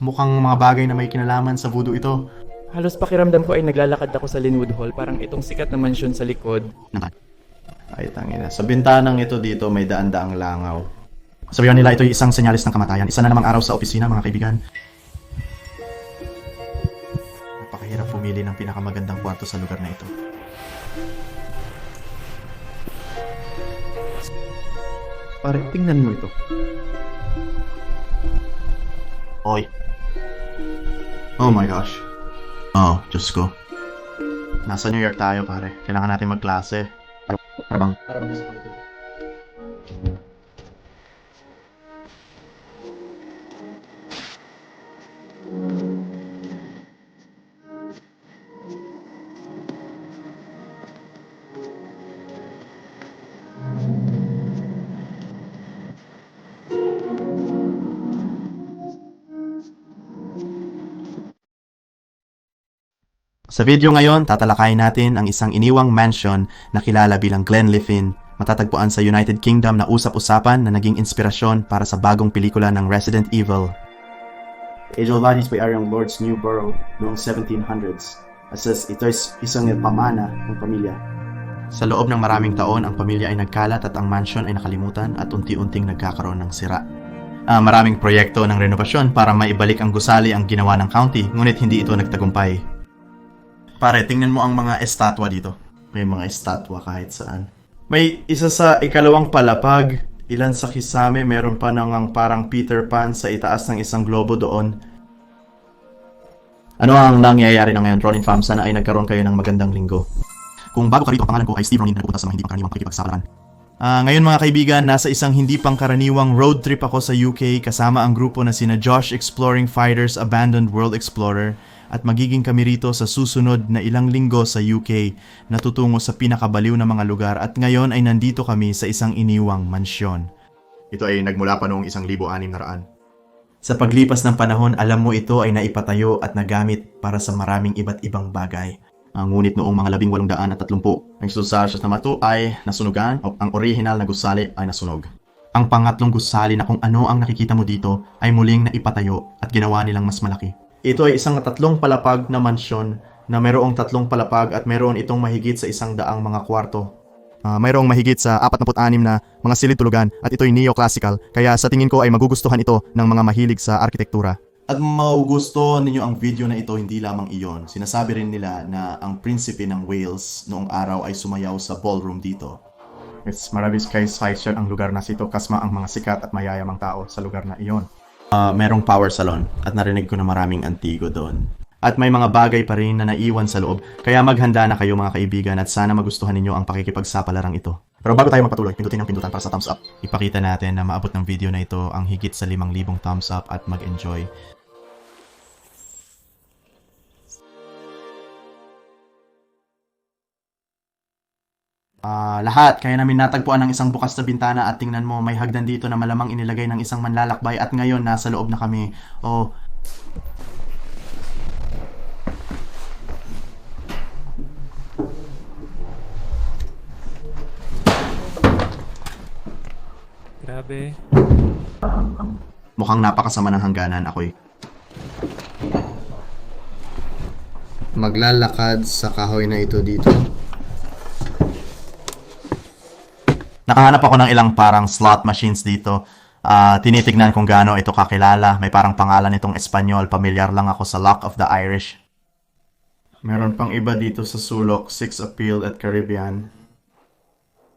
Mukhang mga bagay na may kinalaman sa voodoo ito. Halos pakiramdam ko ay naglalakad ako sa Linwood Hall, parang itong sikat na mansyon sa likod. Ay, tangina. Sa bintanang ito dito may daan-daang langaw. Sabihan nila ito ay isang senyalis ng kamatayan. Isa na namang araw sa opisina, mga kaibigan. Napakahirap pumili ng pinakamagandang kwarto sa lugar na ito. Pare, tingnan mo ito. Oy. Oh my gosh. Oh, Diyos ko. Nasa New York tayo, pare. Kailangan natin magklase. Parang sa video ngayon, tatalakayin natin ang isang iniwang mansion na kilala bilang Glenliffin, matatagpuan sa United Kingdom na usap-usapan na naging inspirasyon para sa bagong pelikula ng Resident Evil. Angel Bodies by Ariang Lord's New Borough noong 1700s. Asas ito ay isang pamana ng pamilya. Sa loob ng maraming taon, ang pamilya ay nagkalat at ang mansion ay nakalimutan at unti-unting nagkakaroon ng sira. Maraming proyekto ng renovasyon para maibalik ang gusali ang ginawa ng county, ngunit hindi ito nagtagumpay. Pare, tingnan mo ang mga estatwa dito. May mga estatwa kahit saan. May isa sa ikalawang palapag. Ilan sa kisame, meron pa nang parang Peter Pan sa itaas ng isang globo doon. Ano ang nangyayari na ngayon, Ronin Fam? Sana ay nagkaroon kayo ng magandang linggo. Kung bago ka rito, ang pangalan ko ay Steve Ronin na nagpupunta sa mga hindi pangkaraniwang pakikipagsapalaran. Ngayon mga kaibigan, nasa isang hindi pangkaraniwang road trip ako sa UK kasama ang grupo na sina Josh Exploring Fighters Abandoned World Explorer at magiging kami rito sa susunod na ilang linggo sa UK na tutungo sa pinakabaliw na mga lugar at ngayon ay nandito kami sa isang iniwang mansyon. Ito ay nagmula pa noong 1600. Sa paglipas ng panahon, alam mo ito ay naipatayo at nagamit para sa maraming iba't ibang bagay. Ngunit noong mga 1830, ang susasyos na mato ay nasunugan o ang orihinal na gusali ay nasunog. Ang pangatlong gusali na kung ano ang nakikita mo dito ay muling naipatayo at ginawa nilang mas malaki. Ito ay isang 3 palapag na mansyon na mayroong 3 palapag at mayroon itong mahigit sa 100 mga kwarto. Mayroong mahigit sa 46 na mga silid tulugan at ito'y neoclassical kaya sa tingin ko ay magugustuhan ito ng mga mahilig sa arkitektura. At magugustuhan ninyo ang video na ito, hindi lamang iyon. Sinasabi rin nila na ang prinsipe ng Wales noong araw ay sumayaw sa ballroom dito. It's marabis kay Spicer ang lugar na sito kasma ang mga sikat at mayayamang tao sa lugar na iyon. Merong power salon at narinig ko na maraming antigo doon. At may mga bagay pa rin na naiwan sa loob, kaya maghanda na kayo mga kaibigan at sana magustuhan ninyo ang pakikipagsapalaran ito. Pero bago tayo magpatuloy, pindutin ang pindutan para sa thumbs up. Ipakita natin na maabot ng video na ito ang higit sa 5,000 thumbs up at mag-enjoy. Lahat, kaya namin natagpuan ng isang bukas na bintana at tingnan mo, may hagdan dito na malamang inilagay ng isang manlalakbay at ngayon nasa loob na kami. Oh. Grabe. Mukhang napakasama ng hangganan ako'y maglalakad sa kahoy na ito dito. Nakahanap ako ng ilang parang slot machines dito. Tinitignan kung gaano ito kakilala. May parang pangalan itong Espanyol. Pamilyar lang ako sa Luck of the Irish. Meron pang iba dito sa sulok, Six Appeal at Caribbean.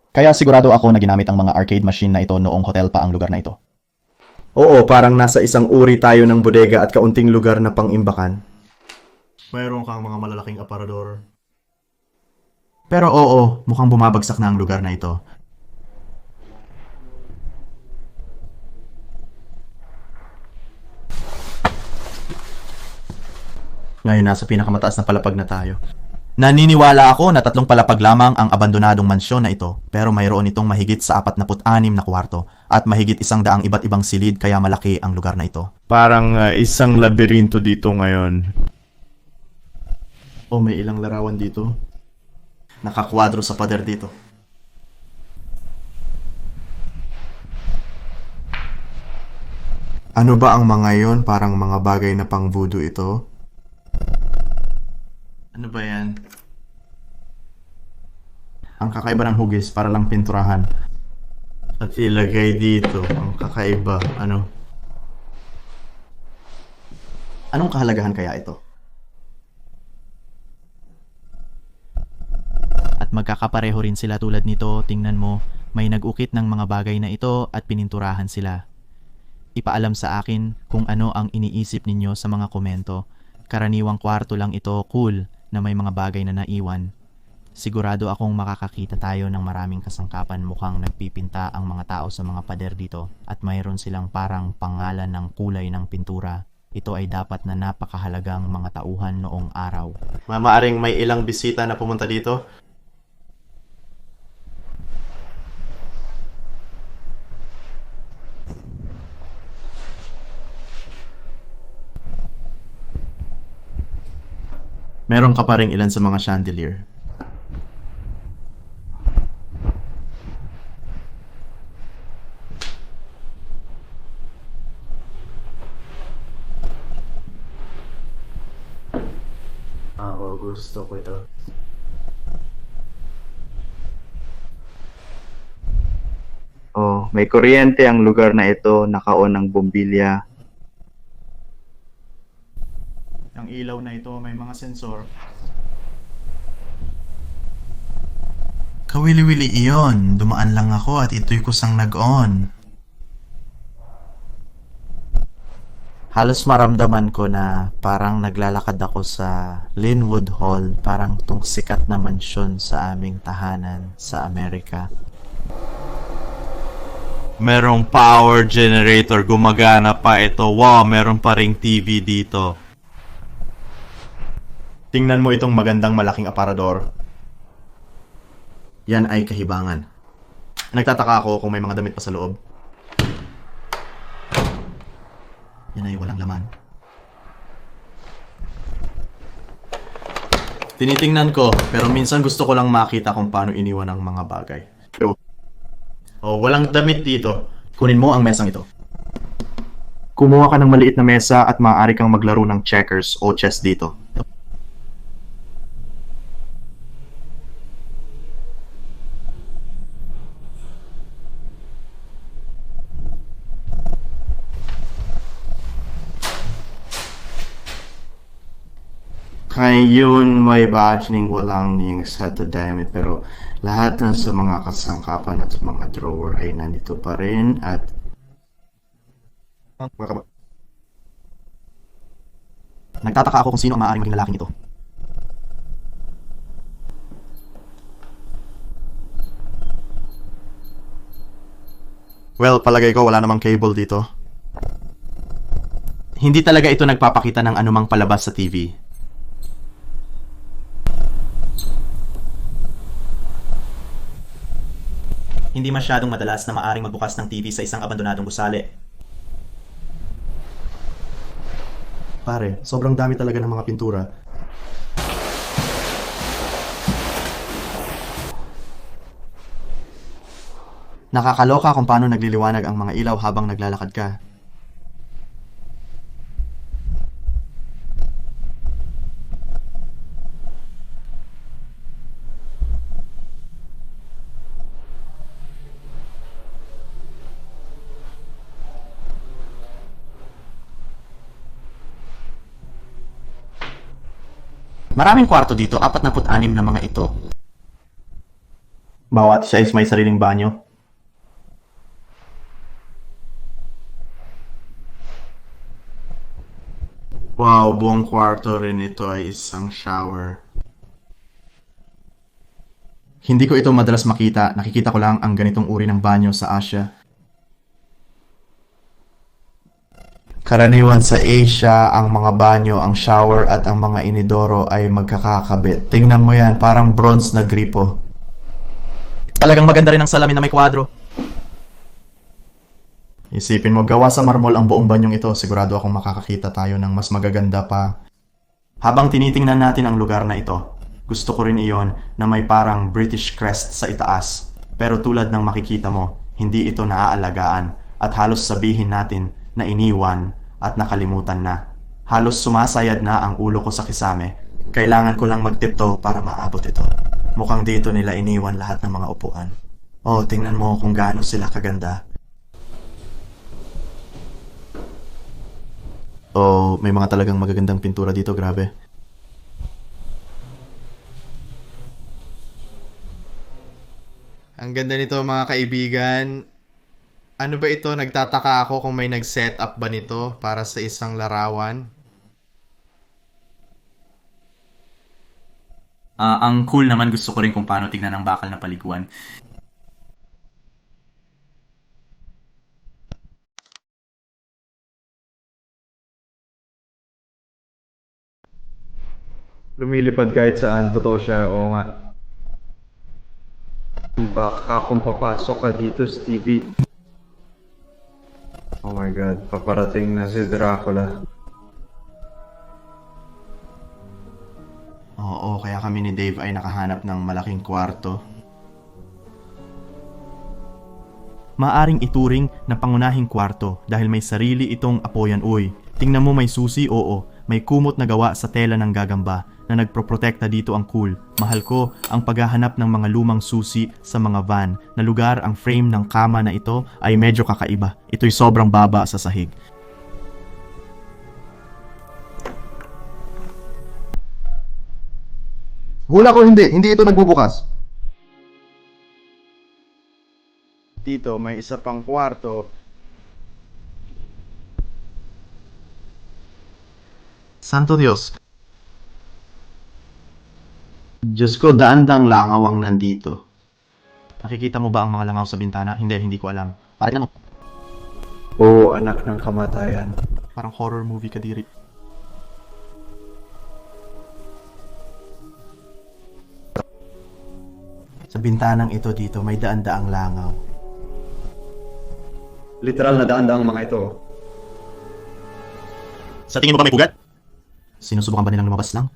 Kaya sigurado ako na ginamit ang mga arcade machine na ito noong hotel pa ang lugar na ito. Oo, parang nasa isang uri tayo ng bodega at kaunting lugar na pang-imbakan. Mayroon kang mga malalaking aparador. Pero oo, mukhang bumabagsak na ang lugar na ito. Ngayon nasa pinakamataas na palapag na tayo. Naniniwala ako na 3 palapag lamang ang abandonadong mansyon na ito, pero mayroon itong mahigit sa 46 na kwarto at mahigit 100 iba't ibang silid kaya malaki ang lugar na ito. Parang isang labirinto dito ngayon. Oh, may ilang larawan dito. Nakakwadro sa pader dito. Ano ba ang mga yon? Parang mga bagay na pang voodoo ito. Ano ba yan? Ang kakaiba ng hugis para lang pinturahan. At ilagay dito. Ang kakaiba. Ano? Anong kahalagahan kaya ito? At magkakapareho rin sila tulad nito, tingnan mo, may nag-ukit ng mga bagay na ito at pininturahan sila. Ipaalam sa akin kung ano ang iniisip ninyo sa mga komento. Karaniwang kwarto lang ito, cool, na may mga bagay na naiwan. Sigurado akong makakakita tayo ng maraming kasangkapan, mukhang nagpipinta ang mga tao sa mga pader dito at mayroon silang parang pangalan ng kulay ng pintura. Ito ay dapat na napakahalagang mga tauhan noong araw. Mamaaring may ilang bisita na pumunta dito. Meron ka pa rin ilan sa mga chandelier. Ako gusto ko ito. Oh, may kuryente ang lugar na ito, naka-on ang bombilya. Ang ilaw na ito may mga sensor. Kawili-wili iyon. Dumaan lang ako at ito'y kusang nag-on. Halos maramdaman ko na parang naglalakad ako sa Linwood Hall, parang tong sikat na mansyon sa aming tahanan sa Amerika. Merong power generator, gumagana pa ito. Wow, meron pa ring TV dito. Tingnan mo itong magandang malaking aparador. Yan ay kahibangan. Nagtataka ako kung may mga damit pa sa loob. Yan ay walang laman. Tinitingnan ko, pero minsan gusto ko lang makita kung paano iniwan ang mga bagay. Oh, walang damit dito. Kunin mo ang mesang ito. Kumuha ka ng maliit na mesa at maaari kang maglaro ng checkers o chess dito. Ngayon may bashing walang ning sa dami pero lahat ng sa mga kasangkapan at mga drawer ay nandito pa rin at nagtataka ako kung sino ang maaaring maging lalaking ito. Well, palagay ko wala namang cable dito. Hindi talaga ito nagpapakita ng anumang palabas sa TV. Hindi masyadong madalas na maaring magbukas ng TV sa isang abandonadong gusali. Pare, sobrang dami talaga ng mga pintura. Nakakaloka kung paano nagliliwanag ang mga ilaw habang naglalakad ka. Maraming kwarto dito, 46 na mga ito. Bawat isa is may sariling banyo. Wow, buong kwarto rin ito ay isang shower. Hindi ko ito madalas makita. Nakikita ko lang ang ganitong uri ng banyo sa Asia. Karaniwan sa Asia, ang mga banyo, ang shower at ang mga inidoro ay magkakakabit. Tingnan mo yan, parang bronze na gripo. Talagang maganda rin ang salamin na may kwadro. Isipin mo, gawa sa marmol ang buong banyong ito. Sigurado akong makakakita tayo ng mas magaganda pa. Habang tinitingnan natin ang lugar na ito, gusto ko rin iyon na may parang British crest sa itaas. Pero tulad ng makikita mo, hindi ito naaalagaan at halos sabihin natin na iniwan at nakalimutan na. Halos sumasayad na ang ulo ko sa kisame. Kailangan ko lang magtipto para maabot ito. Mukhang dito nila iniwan lahat ng mga upuan. Oh, tingnan mo kung gaano sila kaganda. Oh, may mga talagang magagandang pintura dito, grabe. Ang ganda nito mga kaibigan. Ano ba ito? Nagtataka ako kung may nag-set up ba nito para sa isang larawan. Ang cool naman, gusto ko rin kung paano tignan ang bakal na paliguan. Lumilipad kahit saan, totoo siya, oo nga. Baka kung papasok ka dito, Stevie. Oh my God, paparating na si Dracula. Oo, kaya kami ni Dave ay nakahanap ng malaking kwarto. Maaring ituring na pangunahing kwarto dahil may sarili itong apoyan. Uy, tingnan mo, may susi, oo. May kumot na gawa sa tela ng gagamba na nagproprotekta dito. Ang cool. Mahal ko ang paghahanap ng mga lumang susi sa mga van na lugar. Ang frame ng kama na ito ay medyo kakaiba. Ito'y sobrang baba sa sahig. Hula ko hindi ito nagbubukas. Dito may isa pang kwarto. Santo Dios. Diyos ko, daan-daang langaw ang nandito. Nakikita mo ba ang mga langaw sa bintana? Hindi ko alam. Parang ano? Oo, anak ng kamatayan. Parang horror movie kadiri. Sa bintanang ito dito may daan-daang langaw. Literal na daan-daang mga ito. Sa tingin mo ba may pugat? Sinusubukan ba nilang lumabas lang?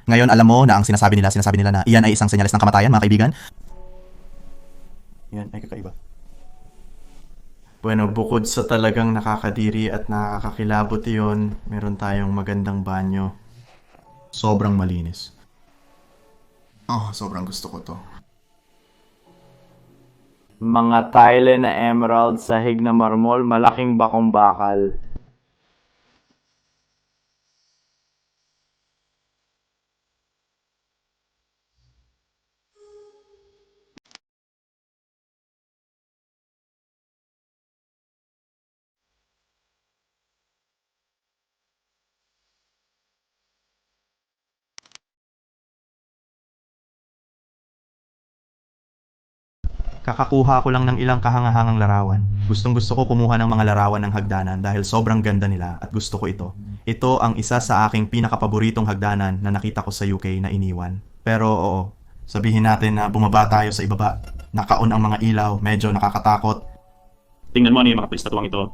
Ngayon alam mo na ang sinasabi nila na iyan ay isang senyales ng kamatayan, mga kaibigan. Yan ay kakaiba. Bueno, bukod sa talagang nakakadiri at nakakakilabot iyon, meron tayong magandang banyo. Sobrang malinis. Oh, sobrang gusto ko to. Mga tile na emerald, sahig na marmol, malaking bakong bakal. Kakakuha ko lang ng ilang kahangahangang larawan. Gustong-gusto ko kumuha ng mga larawan ng hagdanan dahil sobrang ganda nila at gusto ko ito. Ito ang isa sa aking pinakapaboritong hagdanan na nakita ko sa UK na iniwan. Pero oo, sabihin natin na bumaba tayo sa ibaba. Nakaon ang mga ilaw, medyo nakakatakot. Tingnan mo ano yung mga prestatuang ito.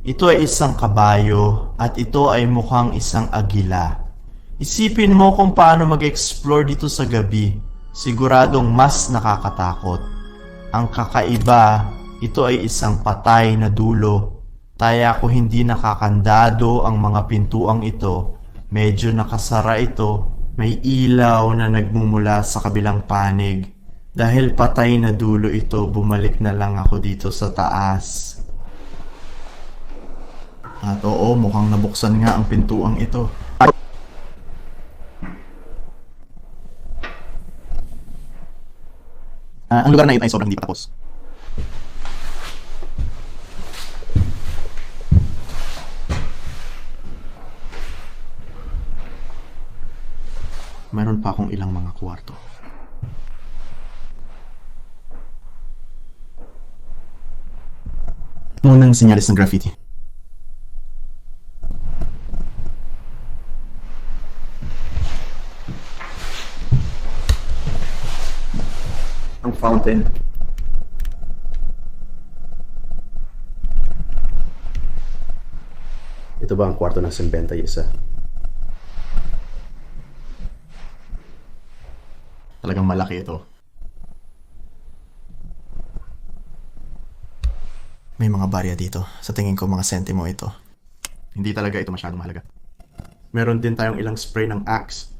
Ito ay isang kabayo at ito ay mukhang isang agila. Isipin mo kung paano mag-explore dito sa gabi. Siguradong mas nakakatakot. Ang kakaiba, ito ay isang patay na dulo. Taya ko hindi nakakandado ang mga pintuang ito. Medyo nakasara ito. May ilaw na nagmumula sa kabilang panig. Dahil patay na dulo ito, bumalik na lang ako dito sa taas. At oo, mukhang nabuksan nga ang pintuang ito. Ang lugar na ito ay sobrang hindi pa tapos. Meron pa akong ilang mga kwarto. Unang senyales ng graffiti. Ang fountain. Ito ba ang kwarto ng 51? Talagang malaki ito. May mga barya dito. Sa tingin ko mga sentimo ito. Hindi talaga ito masyadong mahalaga. Meron din tayong ilang spray ng Axe.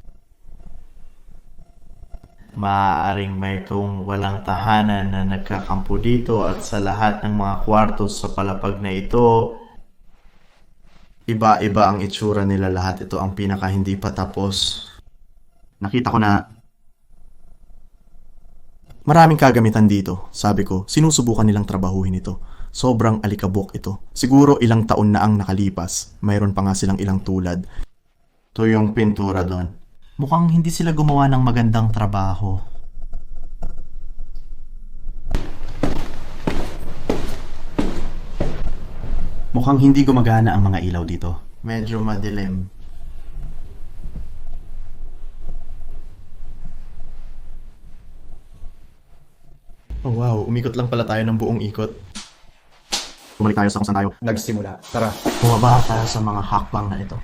Maaaring may kung walang tahanan na nagkakampo dito at sa lahat ng mga kwarto sa palapag na ito, Iba-iba ang itsura nila lahat. Ito ang pinaka hindi pa tapos. Nakita ko na maraming kagamitan dito. Sabi ko, sinusubukan nilang trabahuhin ito. Sobrang alikabok ito. Siguro ilang taon na ang nakalipas. Mayroon pa nga silang ilang tulad. ito yung pintura doon. Mukhang hindi sila gumawa ng magandang trabaho. Mukhang hindi gumagana ang mga ilaw dito. Medyo madilim. Oh wow, umikot lang pala tayo ng buong ikot. Bumalik tayo sa kung saan tayo Nagsimula. Tara. bumaba tayo sa mga hakbang na ito.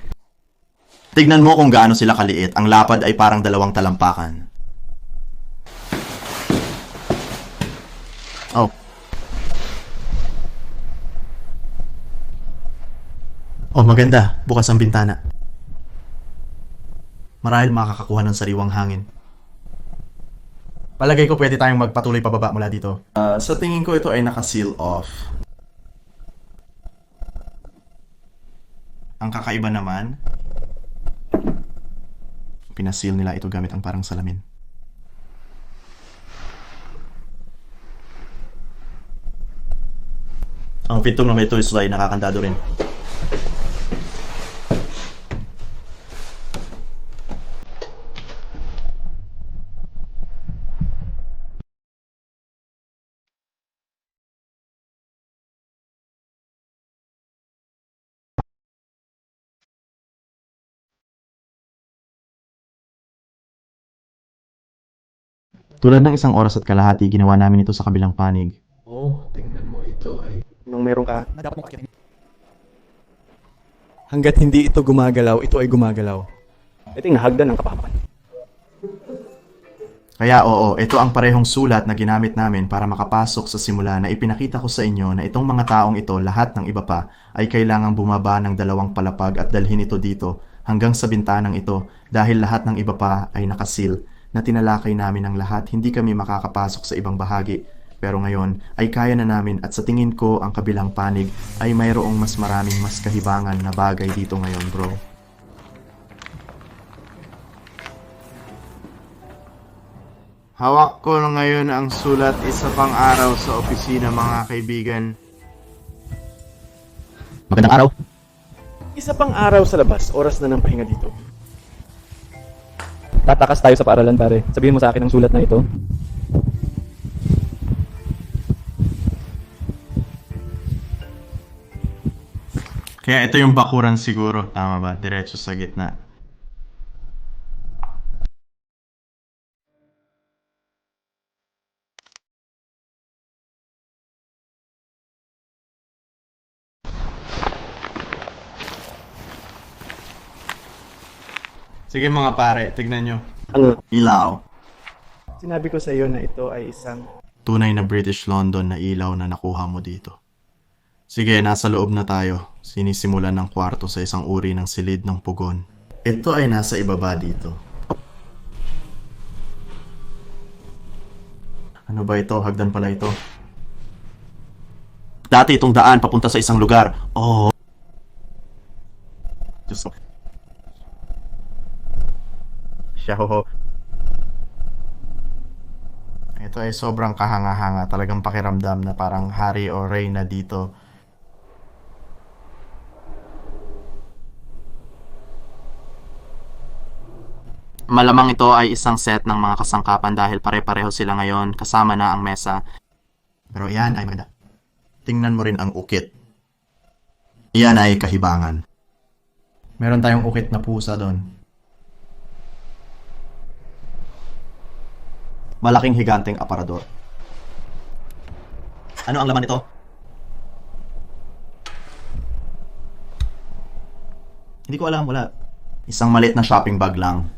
Tignan mo kung gaano sila kaliit. Ang lapad ay parang 2 talampakan. Oh. Oh, maganda. Bukas ang bintana. Marahil makakakuha ng sariwang hangin. Palagay ko pwede tayong magpatuloy pababa mula dito. Sa tingin ko ito ay naka-seal off. Ang kakaiba naman, pinasil nila ito gamit ang parang salamin. Ang pintong na may toy slide nakakandado rin. Tulad ng 1 oras at kalahati, ginawa namin ito sa kabilang panig. Oh, tingnan mo ito ay... Nung meron ka, dapat mong akyatin. Hanggat hindi ito gumagalaw, ito ay gumagalaw. Ito yung nahagdan ng kapakapan. Kaya oo, ito ang parehong sulat na ginamit namin para makapasok sa simula na ipinakita ko sa inyo na itong mga taong ito, lahat ng iba pa, ay kailangang bumaba ng 2 palapag at dalhin ito dito hanggang sa bintanang ito dahil lahat ng iba pa ay nakasil na tinalakay namin ang lahat, hindi kami makakapasok sa ibang bahagi. Pero ngayon ay kaya na namin at sa tingin ko ang kabilang panig ay mayroong mas maraming mas kahibangan na bagay dito ngayon, bro. Hawak ko na ngayon ang sulat isa pang araw sa opisina mga kaibigan. Magandang araw. Isa pang araw sa labas, oras na ng pahinga dito. Tatakas tayo sa paaralan, pare. Sabihin mo sa akin ang sulat na ito. Kaya ito yung bakuran siguro. Tama ba? Diretso sa gitna. Sige mga pare, tignan nyo. Ano? Ilaw. Sinabi ko sa iyo na ito ay isang... Tunay na British London na ilaw na nakuha mo dito. Sige, nasa loob na tayo. Sinisimulan ng kwarto sa isang uri ng silid ng pugon. Ito ay nasa ibaba dito. Ano ba ito? Hagdan pala ito. Dati itong daan papunta sa isang lugar. Oh. Diyos ko. Siyaho. Ito ay sobrang kahanga-hanga. Talagang pakiramdam na parang hari o reyna dito. Malamang ito ay isang set ng mga kasangkapan dahil pare-pareho sila ngayon kasama na ang mesa. Pero iyan ay maganda. Tingnan mo rin ang ukit. Iyan ay kahibangan. Meron tayong ukit na pusa doon. Malaking higanteng aparador. Ano ang laman nito? Hindi ko alam, wala. Isang maliit na shopping bag lang.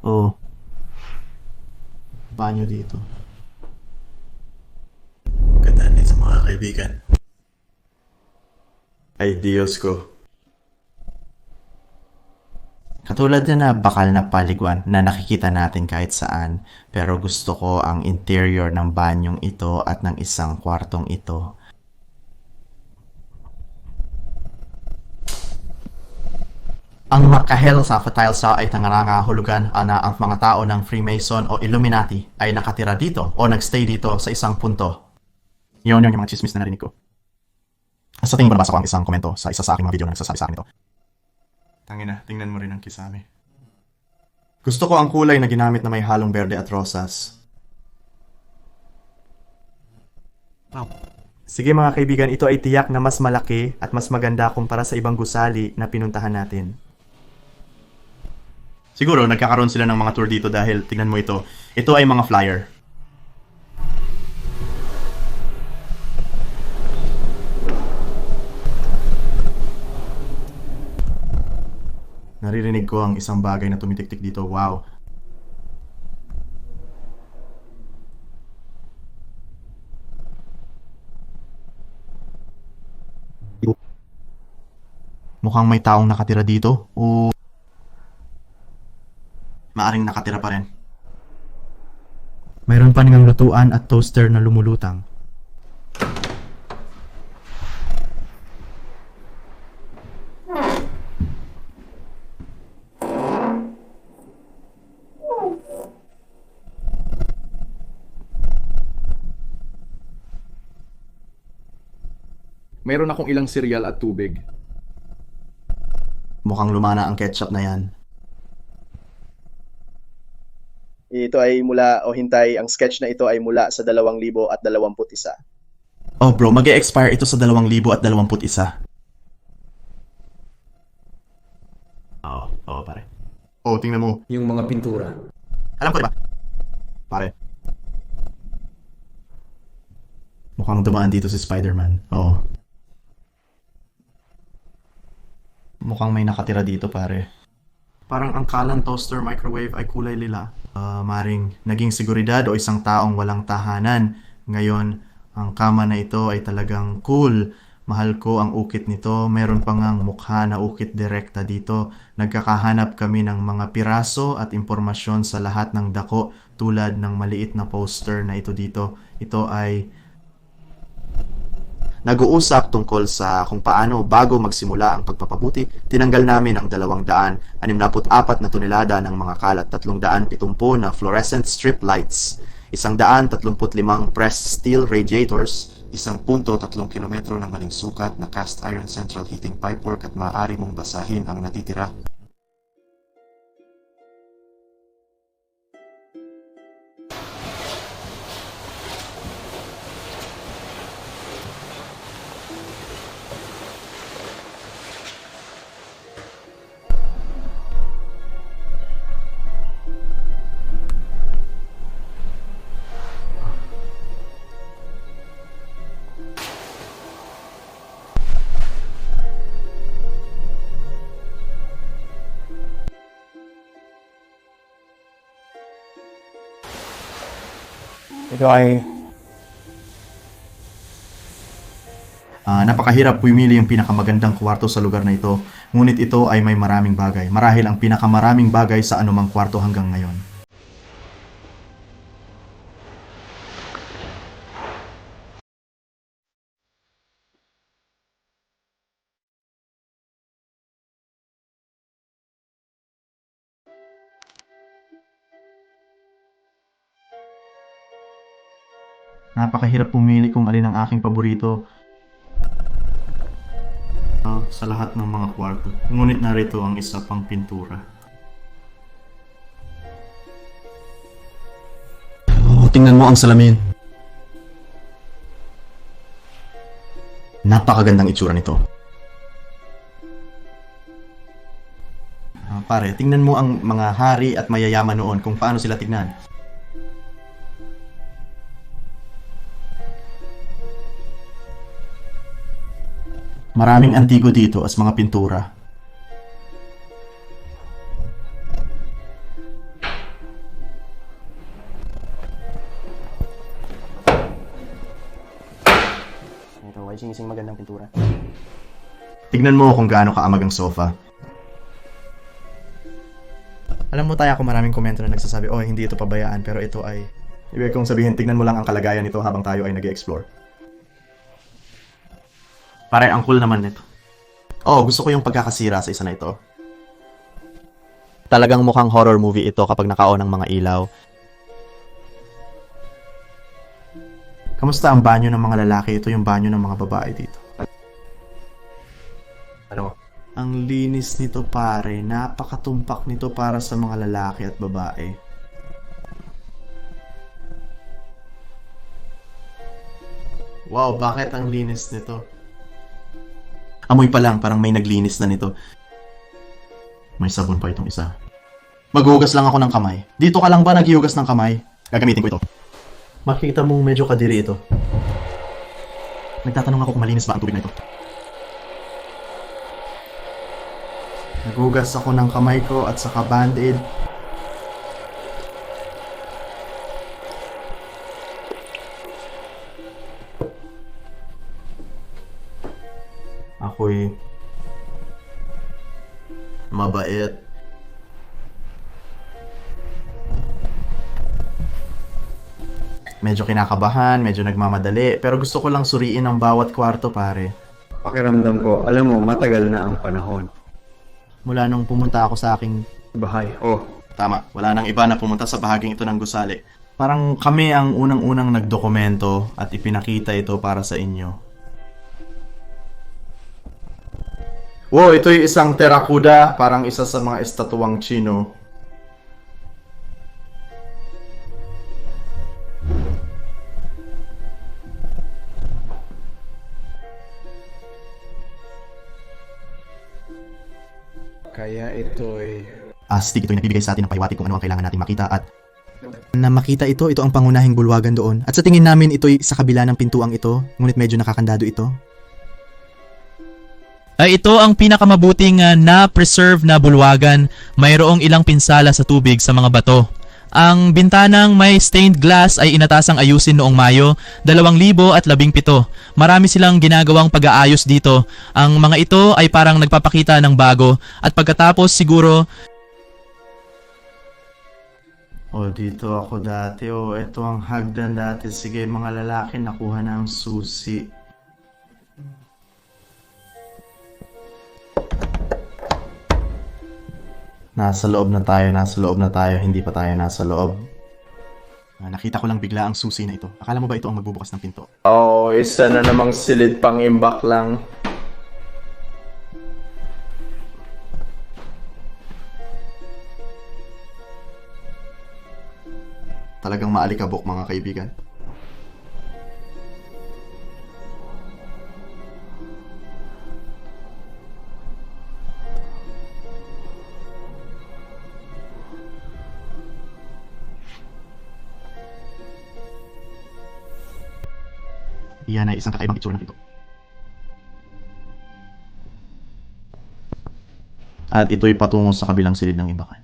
Oh. banyo dito. Ganda din sa mga kaibigan. Ay, Diyos ko. Katulad na bakal na paliguan na nakikita natin kahit saan, pero gusto ko ang interior ng banyong ito at ng isang kwartong ito. Ang makahel sa tiles sa ay nangangahulugan na ang mga tao ng Freemason o Illuminati ay nakatira dito o nagstay dito sa isang punto. Yun yung mga chismis na narinig ko. Sa tingin ko nabasa ko ang isang komento sa isa sa aking mga video na nagsasabi sa akin ito. Tangina, tingnan mo rin ang kisame. Gusto ko ang kulay na ginamit na may halong berde at rosas. Wow. Sige mga kaibigan, ito ay tiyak na mas malaki at mas maganda kumpara sa ibang gusali na pinuntahan natin. Siguro nagkakaroon sila ng mga tour dito dahil tingnan mo ito. Ito ay mga flyer. Naririnig ko ang isang bagay na tumitiktik dito. Wow. Mukhang may taong nakatira dito o maaring nakatira pa rin. Mayroon pa ngang lutuan at toaster na lumulutang. Mayroon akong ilang cereal at tubig. Mukhang lumana ang ketchup na yan. Ito ay mula, o hintay, ang sketch na ito ay mula sa 2021. Oh bro, mag-e-expire ito sa 2021. Oo, pare. Oh, tingnan mo. Yung mga pintura. Alam ko diba? Pare. Mukhang dumaan dito si Spider-Man. Oo. Mukhang may nakatira dito, pare. Parang ang kalan toaster microwave ay kulay lila. Maring naging seguridad o isang taong walang tahanan. Ngayon, ang kama na ito ay talagang cool. Mahal ko ang ukit nito. Meron pa ngang mukha na ukit direkta dito. Nagkakahanap kami ng mga piraso at impormasyon sa lahat ng dako tulad ng maliit na poster na ito dito. Ito ay nag-uusap tungkol sa kung paano bago magsimula ang pagpapabuti, tinanggal namin ang 264 na tonelada ng mga kalat, 370 na fluorescent strip lights, 135 pressed steel radiators, 1.3 kilometro ng maling sukat na cast iron central heating pipework at maaari mong basahin ang natitira. Ito ay Napakahirap pumili yung pinakamagandang kwarto sa lugar na ito, ngunit ito ay may maraming bagay. Marahil ang pinakamaraming bagay sa anumang kwarto hanggang ngayon. Napakahirap pumili kung alin ang aking paborito sa lahat ng mga kwarto. Ngunit narito ang isa pang pintura. Oh, tingnan mo ang salamin. Napakagandang itsura nito. Pare, tingnan mo ang mga hari at mayayaman noon kung paano sila tignan. Maraming antigo dito as mga pintura. may sinising magandang pintura. Tignan mo kung gaano kaamag ang sofa. Alam mo tayo ako maraming komento na nagsasabi, oh hindi ito pabayaan, pero ito ay... Ibig kong sabihin, tignan mo lang ang kalagayan nito habang tayo ay nag-explore. Pare, ang cool naman nito. Oh, gusto ko yung pagkakasira sa isa na ito. Talagang mukhang horror movie ito kapag naka-on ang mga ilaw. Kamusta ang banyo ng mga lalaki? Ito yung banyo ng mga babae dito. Ano? Ang linis nito pare, napakatumpak nito para sa mga lalaki at babae. Wow, bakit ang linis nito? Amoy pa lang, parang may naglinis na nito. May sabon pa itong isa. Maghugas lang ako ng kamay. Dito ka lang ba naghihugas ng kamay? Gagamitin ko ito. Makikita mong medyo kadiri ito. Nagtatanong ako kung malinis ba ang tubig na ito. Naghugas ako ng kamay ko at saka band-aid. Ako'y mabait. Medyo kinakabahan, medyo nagmamadali, pero gusto ko lang suriin ang bawat kwarto, pare. Pakiramdam ko, alam mo, matagal na ang panahon. Mula nung pumunta ako sa aking Bahay. Oh, tama, wala nang iba na pumunta sa bahaging ito ng gusali. Parang kami ang unang-unang nagdokumento at ipinakita ito para sa inyo. Wow, ito yung isang terracotta, parang isa sa mga estatuang Chino. kaya ito'y... Astig, ito'y nagbibigay sa atin ng pahiwatig kung ano ang kailangan natin makita at Na makita ito ang pangunahing bulwagan doon. At sa tingin namin ito'y sa kabila ng pintuang ito, ngunit medyo nakakandado ito. Ay ito ang pinakamabuting na-preserve na bulwagan. Mayroong ilang pinsala sa tubig sa mga bato. Ang bintanang may stained glass ay inatasang ayusin noong Mayo 2017. Marami silang ginagawang pag-aayos dito. Ang mga ito ay parang nagpapakita ng bago at pagkatapos siguro... dito ako dati. Ito ang hagdan dati. Sige, mga lalaki, nakuha na ang susi. Nasa loob na tayo, hindi pa tayo nasa loob. Nakita ko lang bigla ang susi na ito. Akala mo ba ito ang magbubukas ng pinto? Isa na namang silid pang imbak lang. Talagang maalikabok, mga kaibigan. Iyan ay isang kakaibang itsura ng ito. At ito'y patungo sa kabilang silid ng imbakan.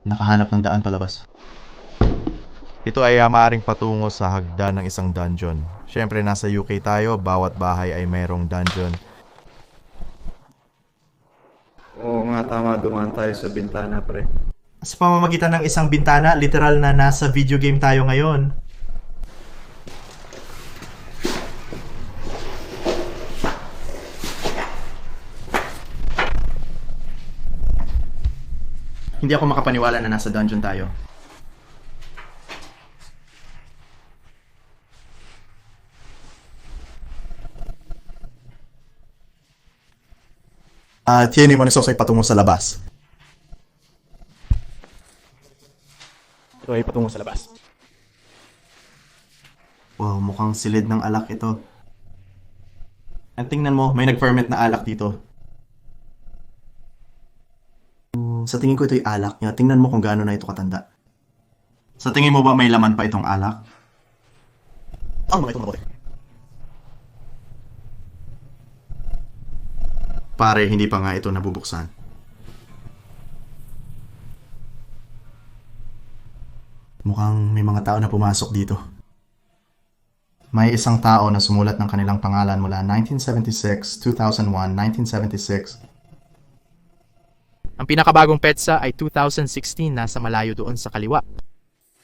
Nakahanap ng daan palabas. Ito ay maaaring patungo sa hagdan ng isang dungeon. Siyempre, nasa UK tayo, bawat bahay ay mayroong dungeon. Oo nga, tama. Dumaan tayo sa bintana, pre. Sa pamamagitan ng isang bintana, literal na nasa video game tayo ngayon. Hindi ako makapaniwala na nasa dungeon tayo. At yan yung manisos ay patungo sa labas. Ito ay patungo sa labas. Wow, mukhang silid ng alak ito. At tingnan mo, may nag-ferment na alak dito. Sa tingin ko ito'y alak niya. Tingnan mo kung gaano na ito katanda. Sa tingin mo ba may laman pa itong alak? Ang mga itong mabuti. Pare, hindi pa nga ito nabubuksan. Mukhang may mga tao na pumasok dito. May isang tao na sumulat ng kanilang pangalan mula 1976, 2001, 1976. Ang pinakabagong petsa ay 2016, nasa malayo doon sa kaliwa.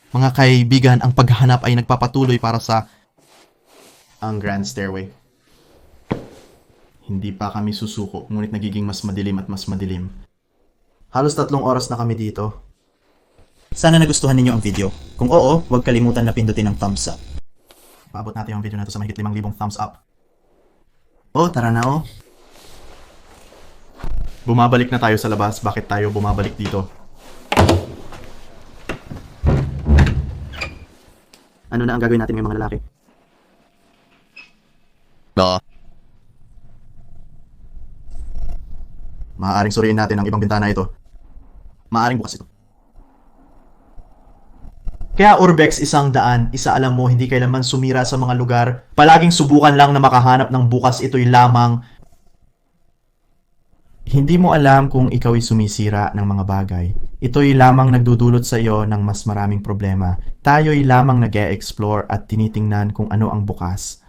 Mga kaibigan, ang paghahanap ay nagpapatuloy para sa ang Grand Stairway. Hindi pa kami susuko, ngunit nagiging mas madilim at mas madilim. Halos 3 oras na kami dito. Sana nagustuhan ninyo ang video. Kung oo, huwag kalimutan na pindutin ang thumbs up. Paabot natin yung video na ito sa mahigit 5,000 thumbs up. Oh, tara na oh. Bumabalik na tayo sa labas. Bakit tayo bumabalik dito? Ano na ang gagawin natin ng mga lalaki? Maaaring suriin natin ang ibang bintana ito. Maaaring bukas ito. Kaya Urbex, isang daan, isa alam mo, hindi kailanman sumira sa mga lugar. Palaging subukan lang na makahanap ng bukas ito'y lamang. Hindi mo alam kung ikaw ay sumisira ng mga bagay. Ito'y lamang nagdudulot sa iyo ng mas maraming problema. Tayo'y lamang nag-e-explore at tinitingnan kung ano ang bukas.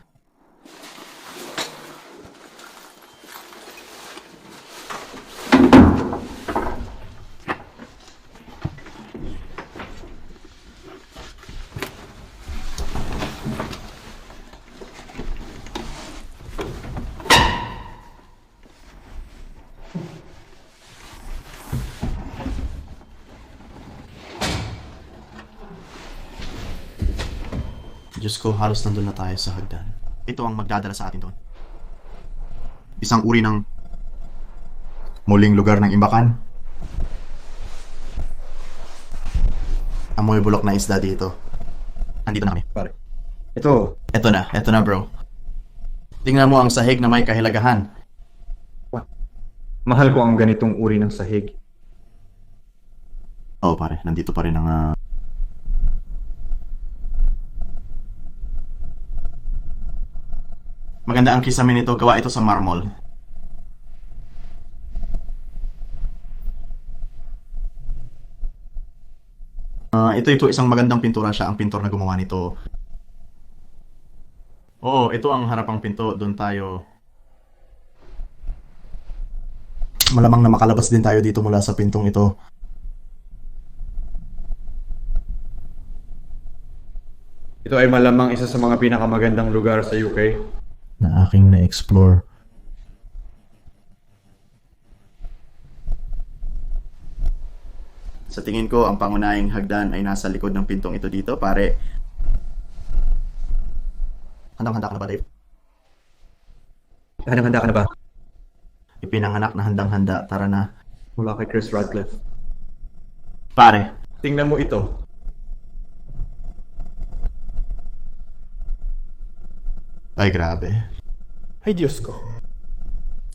Diyos ko, halos nandun na tayo sa hagdan. Ito ang magdadala sa atin doon. Isang uri ng muling lugar ng imbakan. Amoy bulok na isda dito. Andito na kami. Pare. Ito. Ito na bro. Tingnan mo ang sahig na may kahilagahan. Mahal ko ang ganitong uri ng sahig. Oo pare, nandito pa rin ang maganda ang kisame nito, gawa ito sa marmol. Ito isang magandang pintura siya, ang pintor na gumawa nito. Oo, ito ang harapang pinto, doon tayo. Malamang na makalabas din tayo dito mula sa pintong ito. Ito ay malamang isa sa mga pinakamagandang lugar sa UK. Na aking na-explore. Sa tingin ko, ang pangunahing hagdan ay nasa likod ng pintong ito dito, pare. Handang-handa ka na ba, Dave? Handang-handa ka na ba? Ipinanganak na handang-handa, tara na. Mula kay Chris Radcliffe. Pare, Tingnan mo ito. ay grabe. Ay Diyos ko.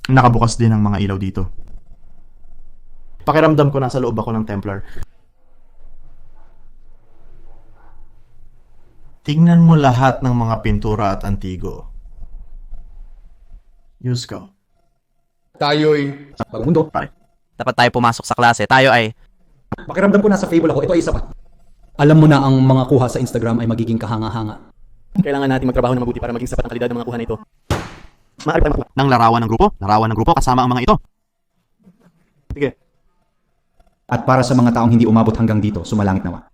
Nakabukas din ang mga ilaw dito. Pakiramdam ko nasa loob ako ng Templar. Tingnan mo lahat ng mga pintura at antigo. Yusko. Tayo'y magmundo. Pare. Dapat tayo pumasok sa klase. Tayo ay... Pakiramdam ko nasa Fable ako. Ito ay isa pa. Alam mo na ang mga kuha sa Instagram ay magiging kahanga-hanga. Kailangan natin magtrabaho na mabuti para maging sapat ang kalidad ng mga kuha na ito. Maaari pa Ng larawan ng grupo kasama ang mga ito. Sige. At para sa mga taong hindi umabot hanggang dito, sumalangit nawa.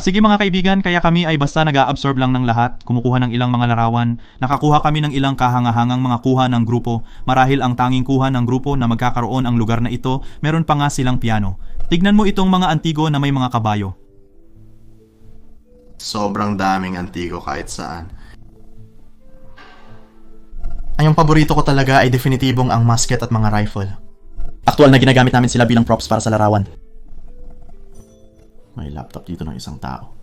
Sige mga kaibigan, kaya kami ay basta nag-a-absorb lang ng lahat, kumukuha ng ilang mga larawan, nakakuha kami ng ilang kahangahangang mga kuha ng grupo, marahil ang tanging kuha ng grupo na magkakaroon ang lugar na ito, meron pa nga silang piano. Tignan mo itong mga antigo na may mga kabayo. Sobrang daming antigo kahit saan. Ang yung paborito ko talaga ay definitibong ang musket at mga rifle. Aktual na ginagamit namin sila bilang props para sa larawan. May laptop dito ng isang tao.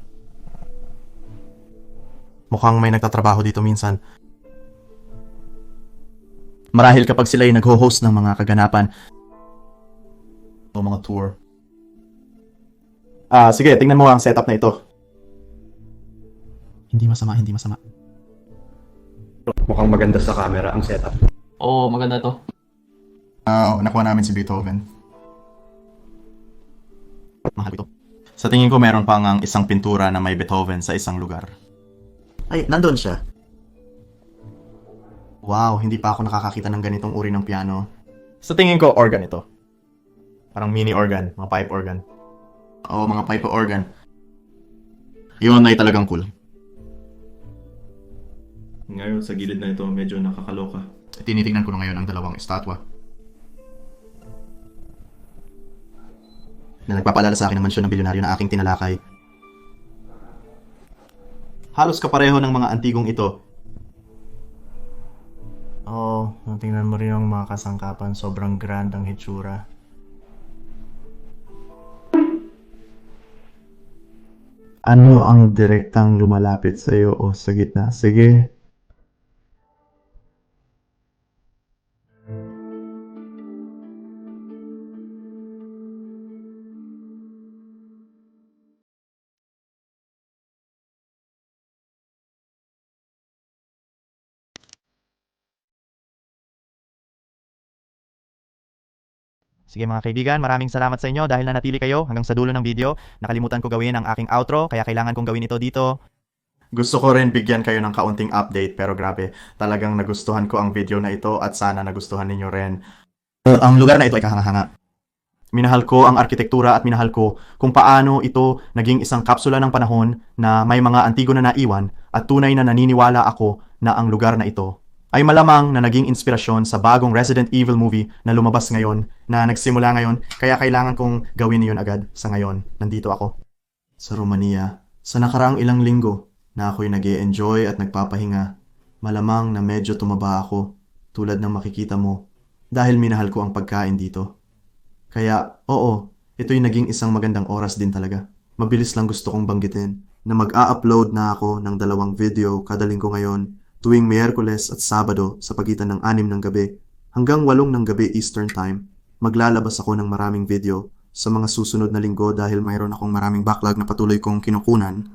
Mukhang may nagtatrabaho dito minsan. Marahil kapag sila ay nagho-host ng mga kaganapan o mga tour. Sige, tingnan mo ang setup na ito. Hindi masama, hindi masama. Mukhang maganda sa camera ang setup. Oo, maganda to. Nakuha namin si Beethoven. Mahal ito. Sa tingin ko meron pang ang isang pintura na may Beethoven sa isang lugar. Ay, nandun siya. Wow, hindi pa ako nakakakita ng ganitong uri ng piano. Sa tingin ko, organ ito. Parang mini organ, mga pipe organ. Oo, mga pipe organ. Yun ay talagang cool. Ngayon, sa gilid na ito, medyo nakakaloka. Tinitingnan ko na ngayon ang dalawang estatwa. Na nagpapaalala sa akin ng mansyon ng bilyonaryo na aking tinalakay. Halos kapareho ng mga antigong ito. Tingnan mo rin yung mga kasangkapan. Sobrang grand ang hitsura. Ano ang direktang lumalapit sa iyo o sa gitna? Sige. Sige mga kaibigan, maraming salamat sa inyo dahil nanatili kayo hanggang sa dulo ng video. Nakalimutan ko gawin ang aking outro, kaya kailangan kong gawin ito dito. Gusto ko rin bigyan kayo ng kaunting update pero grabe, talagang nagustuhan ko ang video na ito at sana nagustuhan ninyo rin. Ang lugar na ito ay kahanga-hanga. Minahal ko ang arkitektura at minahal ko kung paano ito naging isang kapsula ng panahon na may mga antigo na naiwan at tunay na naniniwala ako na ang lugar na ito ay malamang na naging inspirasyon sa bagong Resident Evil movie na lumabas ngayon, na nagsimula ngayon, kaya kailangan kong gawin yun agad sa ngayon. Nandito ako sa Romania. Sa nakaraang ilang linggo na ako'y nag-e-enjoy at nagpapahinga, malamang na medyo tumaba ako, tulad ng makikita mo, dahil minahal ko ang pagkain dito. Kaya, oo, ito'y naging isang magandang oras din talaga. Mabilis lang gusto kong banggitin na mag-a-upload na ako ng 2 video kada linggo ngayon, tuwing Miyerkules at Sabado sa pagitan ng 6 ng gabi hanggang 8 ng gabi Eastern Time. Maglalabas ako ng maraming video sa mga susunod na linggo dahil mayroon akong maraming backlog na patuloy kong kinukunan.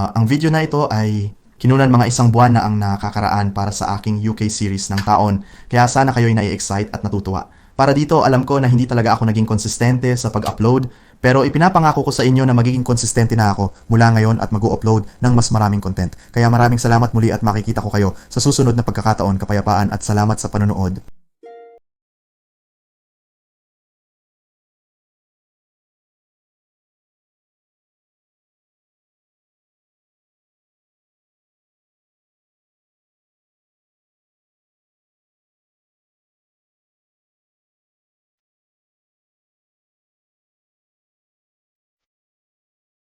Ang video na ito ay kinunan mga 1 buwan na ang nakakaraan para sa aking UK series ng taon. Kaya sana kayo'y nai-excite at natutuwa. Para dito, alam ko na hindi talaga ako naging konsistente sa pag-upload, pero ipinapangako ko sa inyo na magiging konsistente na ako mula ngayon at mag-upload ng mas maraming content. Kaya maraming salamat muli at makikita ko kayo sa susunod na pagkakataon, kapayapaan at salamat sa panonood.